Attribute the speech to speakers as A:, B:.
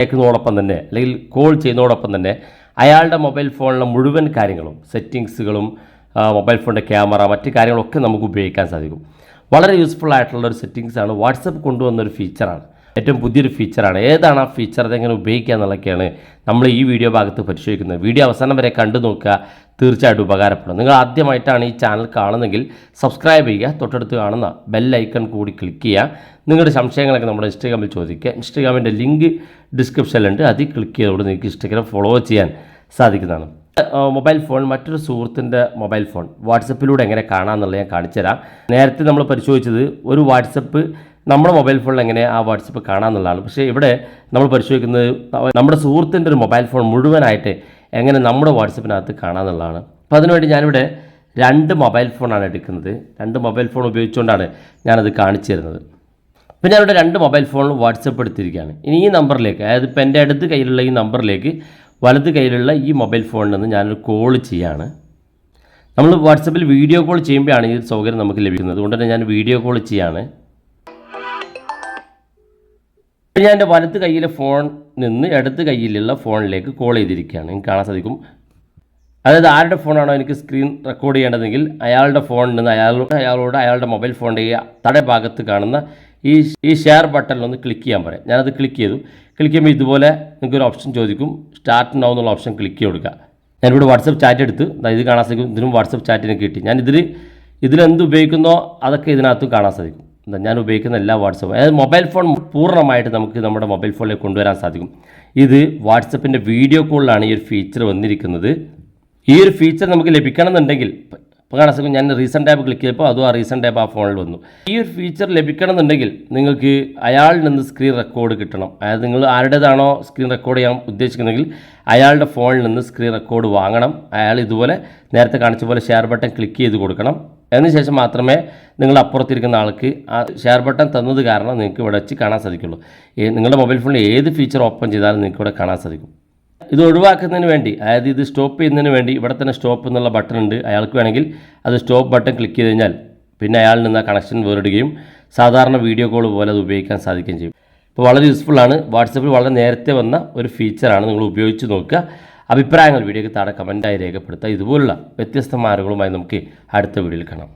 A: കേൾക്കുന്നതോടൊപ്പം തന്നെ അല്ലെങ്കിൽ കോൾ ചെയ്യുന്നതോടൊപ്പം തന്നെ അയാളുടെ മൊബൈൽ ഫോണിലെ മുഴുവൻ കാര്യങ്ങളും സെറ്റിങ്സുകളും മൊബൈൽ ഫോണിൻ്റെ ക്യാമറ മറ്റ് കാര്യങ്ങളൊക്കെ നമുക്ക് ഉപയോഗിക്കാൻ സാധിക്കും. വളരെ യൂസ്ഫുൾ ആയിട്ടുള്ളൊരു സെറ്റിങ്സാണ്. വാട്സപ്പ് കൊണ്ടുവന്നൊരു ഫീച്ചറാണ്, ഏറ്റവും പുതിയൊരു ഫീച്ചറാണ്. ഏതാണ് ആ ഫീച്ചർ, അതെങ്ങനെ ഉപയോഗിക്കുക എന്നുള്ളതൊക്കെയാണ് നമ്മൾ ഈ വീഡിയോ ഭാഗത്ത് പരിശോധിക്കുന്നത്. വീഡിയോ അവസാനം വരെ കണ്ടു നോക്കുക, തീർച്ചയായിട്ടും ഉപകാരപ്പെടും. നിങ്ങൾ ആദ്യമായിട്ടാണ് ഈ ചാനൽ കാണുന്നതെങ്കിൽ സബ്സ്ക്രൈബ് ചെയ്യുക, തൊട്ടടുത്ത് കാണുന്ന ബെൽ ഐക്കൺ കൂടി ക്ലിക്ക് ചെയ്യുക. നിങ്ങളുടെ സംശയങ്ങളൊക്കെ നമ്മുടെ ഇൻസ്റ്റാഗ്രാമിൽ ചോദിക്കുക. ഇൻസ്റ്റാഗ്രാമിൻ്റെ ലിങ്ക് ഡിസ്ക്രിപ്ഷനിലുണ്ട്, അതിൽ ക്ലിക്ക് ചെയ്തോടെ നിങ്ങൾക്ക് ഇൻസ്റ്റാഗ്രാം ഫോളോ ചെയ്യാൻ സാധിക്കുന്നതാണ്. മൊബൈൽ ഫോൺ മറ്റൊരു സുഹൃത്തിൻ്റെ മൊബൈൽ ഫോൺ വാട്സപ്പിലൂടെ എങ്ങനെ കാണാമെന്നുള്ളത് ഞാൻ കാണിച്ചുതരാം. നേരത്തെ നമ്മൾ പരിശോധിച്ചത് ഒരു വാട്സപ്പ് നമ്മുടെ മൊബൈൽ ഫോണിൽ എങ്ങനെ ആ വാട്സപ്പ് കാണാമെന്നുള്ളതാണ്. പക്ഷേ ഇവിടെ നമ്മൾ പരിശോധിക്കുന്നത് നമ്മുടെ സുഹൃത്തിൻ്റെ ഒരു മൊബൈൽ ഫോൺ മുഴുവനായിട്ട് എങ്ങനെ നമ്മുടെ വാട്സപ്പിനകത്ത് കാണാമെന്നുള്ളതാണ്. അപ്പോൾ അതിനുവേണ്ടി ഞാനിവിടെ 2 മൊബൈൽ ഫോണാണ് എടുക്കുന്നത്. 2 മൊബൈൽ ഫോൺ ഉപയോഗിച്ചുകൊണ്ടാണ് ഞാനത് കാണിച്ചു തരുന്നത്. അപ്പോൾ ഞാനിവിടെ 2 മൊബൈൽ ഫോണിൽ വാട്സപ്പ് എടുത്തിരിക്കുകയാണ്. ഇനി ഈ നമ്പറിലേക്ക്, അതായത് ഇപ്പോൾ എൻ്റെ അടുത്ത് കയ്യിലുള്ള ഈ നമ്പറിലേക്ക് വലത് കയ്യിലുള്ള ഈ മൊബൈൽ ഫോണിൽ നിന്ന് ഞാനൊരു കോൾ ചെയ്യാണ്. നമ്മൾ വാട്സപ്പിൽ വീഡിയോ കോൾ ചെയ്യുമ്പോഴാണ് ഈ സൗകര്യം നമുക്ക് ലഭിക്കുന്നത്. അതുകൊണ്ട് തന്നെ ഞാൻ വീഡിയോ കോൾ ചെയ്യാണ്. ഞാൻ എൻ്റെ വലത്ത് കയ്യിലെ ഫോൺ നിന്ന് ഇടത്ത് കയ്യിലുള്ള ഫോണിലേക്ക് കോൾ ചെയ്തിരിക്കുകയാണ്. എനിക്ക് കാണാൻ സാധിക്കും. അതായത് ആരുടെ ഫോണാണോ എനിക്ക് സ്ക്രീൻ റെക്കോർഡ് ചെയ്യേണ്ടതെങ്കിൽ അയാളുടെ ഫോണിൽ നിന്ന് അയാളോട് അയാളുടെ മൊബൈൽ ഫോണിൻ്റെ തട ഭാഗത്ത് കാണുന്ന ഈ ഷെയർ ബട്ടണിലൊന്ന് ക്ലിക്ക് ചെയ്യാൻ പറയാം. ഞാനത് ക്ലിക്ക് ചെയ്തു. ക്ലിക്ക് ചെയ്യുമ്പോൾ ഇതുപോലെ നിങ്ങൾക്കൊരു ഓപ്ഷൻ ചോദിക്കും, സ്റ്റാർട്ട് നൗ എന്നുള്ള ഓപ്ഷൻ ക്ലിക്ക് ചെയ്ത് കൊടുക്കുക. ഞാനിവിടെ വാട്സപ്പ് ചാറ്റ് എടുത്ത് ഇത് കാണാൻ സാധിക്കും. ഇതിനും വാട്സപ്പ് ചാറ്റിന് കിട്ടി. ഞാൻ ഇതിലെന്ത് ഉപയോഗിക്കുന്നോ അതൊക്കെ ഇതിനകത്തും കാണാൻ സാധിക്കും. ഞാൻ ഉപയോഗിക്കുന്ന എല്ലാ വാട്സപ്പും, അതായത് മൊബൈൽ ഫോൺ പൂർണ്ണമായിട്ട് നമുക്ക് നമ്മുടെ മൊബൈൽ ഫോണിലേക്ക് കൊണ്ടുവരാൻ സാധിക്കും. ഇത് വാട്സപ്പിൻ്റെ വീഡിയോ കോളിലാണ് ഈ ഒരു ഫീച്ചർ വന്നിരിക്കുന്നത്. ഈ ഒരു ഫീച്ചർ നമുക്ക് ലഭിക്കണമെന്നുണ്ടെങ്കിൽ ഇപ്പോൾ കാണാൻ സാധിക്കും, ഞാൻ റീസെൻ്റ് ടാബ് ക്ലിക്ക് ചെയ്തപ്പോൾ അതും ആ റീസെൻ്റ് ടാബ് ആ ഫോണിൽ വന്നു. ഈ ഒരു ഫീച്ചർ ലഭിക്കണമെന്നുണ്ടെങ്കിൽ നിങ്ങൾക്ക് അയാളിൽ നിന്ന് സ്ക്രീൻ റെക്കോർഡ് കിട്ടണം. അതായത് നിങ്ങൾ ആരുടേതാണോ സ്ക്രീൻ റെക്കോർഡ് ചെയ്യാൻ ഉദ്ദേശിക്കുന്നതെങ്കിൽ അയാളുടെ ഫോണിൽ നിന്ന് സ്ക്രീൻ റെക്കോർഡ് വാങ്ങണം. അയാൾ ഇതുപോലെ നേരത്തെ കാണിച്ച പോലെ ഷെയർ ബട്ടൺ ക്ലിക്ക് ചെയ്ത് കൊടുക്കണം. അതിനുശേഷം മാത്രമേ നിങ്ങൾ അപ്പുറത്തിരിക്കുന്ന ആൾക്ക് ആ ഷെയർ ബട്ടൺ തന്നത് കാരണം നിങ്ങൾക്ക് ഇവിടെ വെച്ച് കാണാൻ സാധിക്കുള്ളൂ. നിങ്ങളുടെ മൊബൈൽ ഫോണിൽ ഏത് ഫീച്ചർ ഓപ്പൺ ചെയ്താലും നിങ്ങൾക്ക് ഇവിടെ കാണാൻ സാധിക്കും. ഇത് ഒഴിവാക്കുന്നതിന് വേണ്ടി, അതായത് ഇത് സ്റ്റോപ്പ് ചെയ്യുന്നതിന് വേണ്ടി ഇവിടെ തന്നെ സ്റ്റോപ്പ് എന്നുള്ള ബട്ടൺ ഉണ്ട്. അയാൾക്ക് വേണമെങ്കിൽ അത് സ്റ്റോപ്പ് ബട്ടൺ ക്ലിക്ക് ചെയ്ത് കഴിഞ്ഞാൽ പിന്നെ അയാളിൽ നിന്ന് ആ കണക്ഷൻ വേറിടുകയും സാധാരണ വീഡിയോ കോൾ പോലെ അത് ഉപയോഗിക്കാൻ സാധിക്കുകയും ചെയ്യും. ഇപ്പോൾ വളരെ യൂസ്ഫുള്ളാണ്. വാട്സപ്പിൽ വളരെ നേരത്തെ വന്ന ഒരു ഫീച്ചറാണ്. നിങ്ങൾ ഉപയോഗിച്ച് നോക്കുക. അഭിപ്രായങ്ങൾ വീഡിയോയ്ക്ക് താഴെ കമൻറ്റായി രേഖപ്പെടുത്തുക. ഇതുപോലുള്ള വ്യത്യസ്തമായ അറിവുകളുമായി നമുക്ക് അടുത്ത വീഡിയോയിൽ കാണാം.